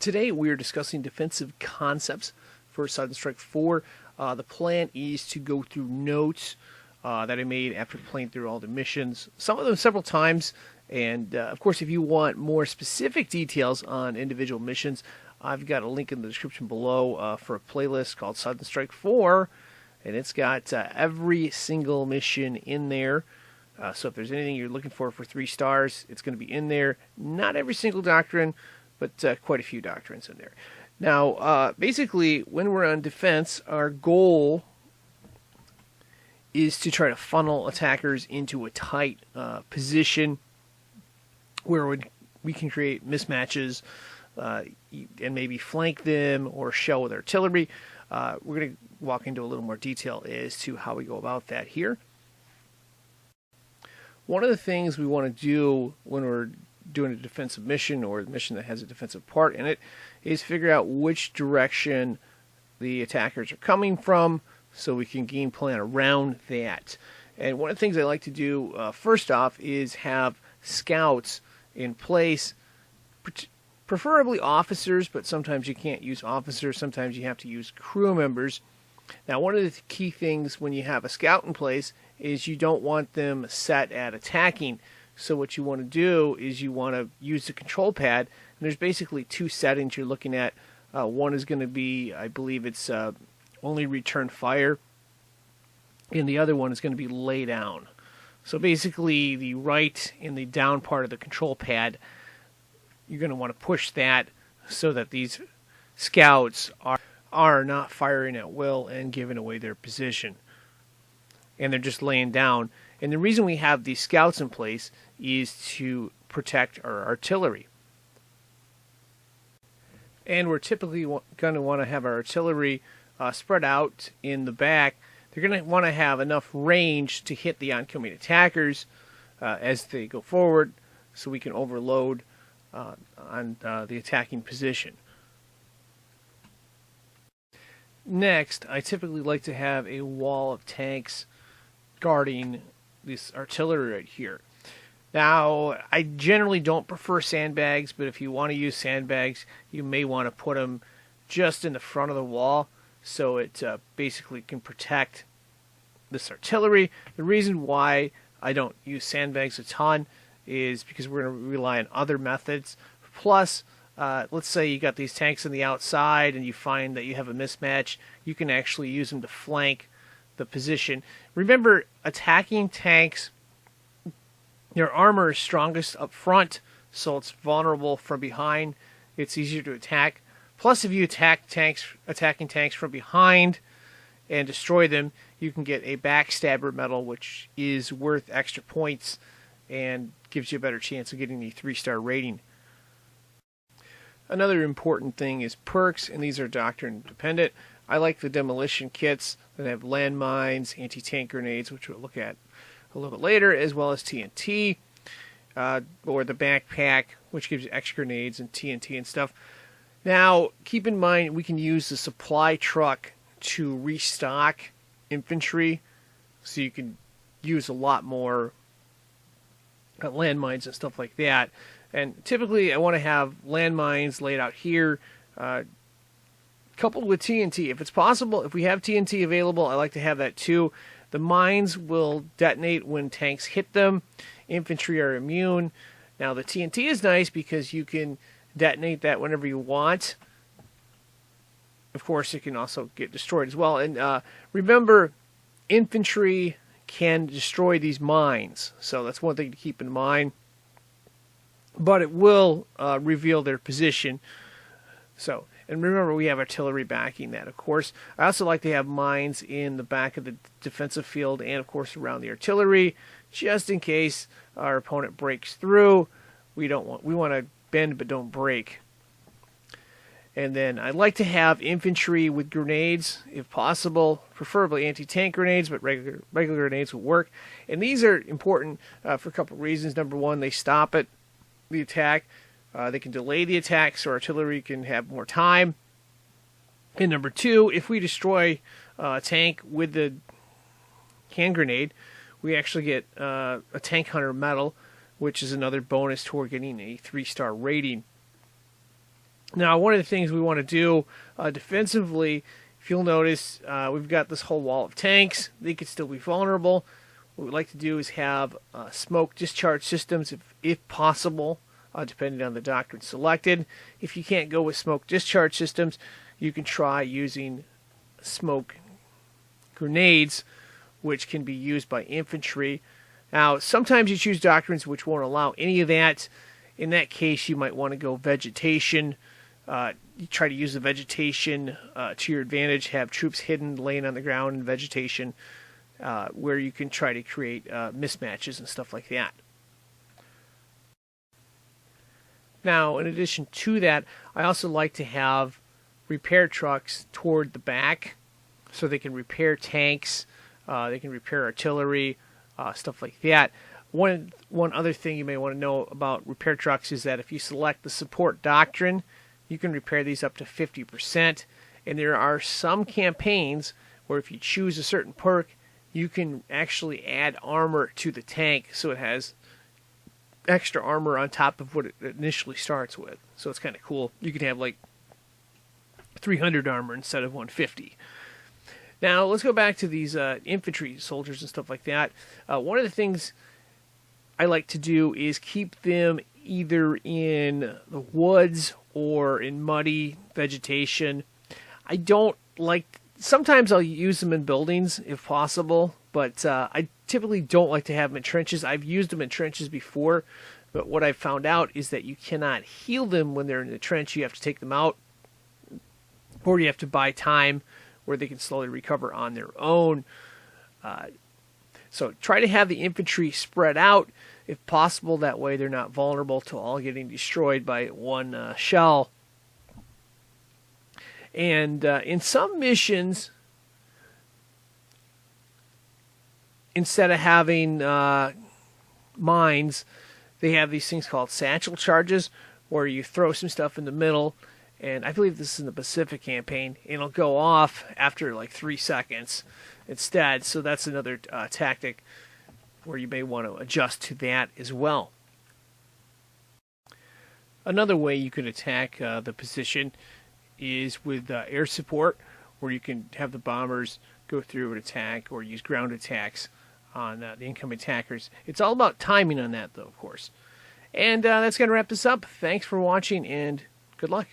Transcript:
Today we are discussing defensive concepts for Sudden Strike 4. The plan is to go through notes that I made after playing through all the missions, some of them several times. And of course, if you want more specific details on individual missions, I've got a link in the description below for a playlist called Sudden Strike 4. And it's got every single mission in there. So if there's anything you're looking for 3 stars, it's going to be in there. Not every single doctrine, but quite a few doctrines in there. Now, basically, when we're on defense, our goal is to try to funnel attackers into a tight position where we can create mismatches and maybe flank them or shell with artillery. We're going to walk into a little more detail as to how we go about that here. One of the things we want to do when we're doing a defensive mission or a mission that has a defensive part in it is figure out which direction the attackers are coming from so we can game plan around that. And one of the things I like to do first off is have scouts in place, preferably officers, but sometimes you can't use officers, sometimes you have to use crew members. Now, one of the key things when you have a scout in place is you don't want them set at attacking. So what you want to do is you want to use the control pad, and there's basically 2 settings you're looking at. One is going to be, I believe it's only return fire, and the other one is going to be lay down. So basically the right and the down part of the control pad, you're going to want to push that so that these scouts are not firing at will and giving away their position. And they're just laying down. And the reason we have these scouts in place is to protect our artillery. And we're typically going to want to have our artillery spread out in the back. They're going to want to have enough range to hit the oncoming attackers as they go forward so we can overload on the attacking position. Next, I typically like to have a wall of tanks guarding this artillery right here. Now, I generally don't prefer sandbags, but if you want to use sandbags, you may want to put them just in the front of the wall so it basically can protect this artillery. The reason why I don't use sandbags a ton is because we're going to rely on other methods. Plus, let's say you got these tanks on the outside and you find that you have a mismatch, you can actually use them to flank the position. Remember, attacking tanks, their armor is strongest up front, so it's vulnerable from behind. It's easier to attack. Plus, if you attacking tanks from behind and destroy them, you can get a backstabber medal, which is worth extra points and gives you a better chance of getting the 3-star rating. Another important thing is perks, and these are doctrine dependent. I like the demolition kits that have landmines, anti-tank grenades, which we'll look at a little bit later, as well as TNT, or the backpack, which gives you extra grenades and TNT and stuff. Now, keep in mind, we can use the supply truck to restock infantry, so you can use a lot more landmines and stuff like that. And typically, I want to have landmines laid out here, coupled with TNT. If it's possible, if we have TNT available, I like to have that too. The mines will detonate when tanks hit them. Infantry are immune. Now, the TNT is nice because you can detonate that whenever you want. Of course, it can also get destroyed as well. And remember, infantry can destroy these mines. So that's one thing to keep in mind. But it will reveal their position. So, and remember, we have artillery backing that, of course. I also like to have mines in the back of the defensive field and, of course, around the artillery, just in case our opponent breaks through. We want to bend but don't break. And then I like to have infantry with grenades, if possible, preferably anti-tank grenades, but regular grenades will work. And these are important for a couple of reasons. Number one, they stop the attack. They can delay the attack so artillery can have more time. And number two, if we destroy a tank with the hand grenade, we actually get a Tank Hunter medal, which is another bonus toward getting a 3-star rating. Now, one of the things we want to do defensively, if you'll notice, we've got this whole wall of tanks. They could still be vulnerable. What we'd like to do is have smoke discharge systems, if possible, depending on the doctrine selected. If you can't go with smoke discharge systems, you can try using smoke grenades, which can be used by infantry. Now, sometimes you choose doctrines which won't allow any of that. In that case, you might want to go vegetation. You try to use the vegetation to your advantage, have troops hidden, laying on the ground in vegetation, where you can try to create mismatches and stuff like that. Now, in addition to that, I also like to have repair trucks toward the back so they can repair tanks, they can repair artillery, stuff like that. One other thing you may want to know about repair trucks is that if you select the support doctrine, you can repair these up to 50%. And there are some campaigns where if you choose a certain perk, you can actually add armor to the tank so it has extra armor on top of what it initially starts with. So it's kind of cool. You can have like 300 armor instead of 150. Now, let's go back to these infantry soldiers and stuff like that. One of the things I like to do is keep them either in the woods or in muddy vegetation. I don't like... Sometimes I'll use them in buildings if possible, but I typically don't like to have them in trenches. I've used them in trenches before, but what I've found out is that you cannot heal them when they're in the trench. You have to take them out, or you have to buy time where they can slowly recover on their own. So try to have the infantry spread out if possible. That way they're not vulnerable to all getting destroyed by one shell. And in some missions, instead of having mines, they have these things called satchel charges, where you throw some stuff in the middle, and I believe this is in the Pacific campaign, and it'll go off after like 3 seconds instead. So that's another tactic where you may want to adjust to that as well. Another way you can attack the position is with air support, where you can have the bombers go through and attack, or use ground attacks on the incoming attackers. It's all about timing on that, though, of course. And that's going to wrap this up. Thanks for watching, and good luck.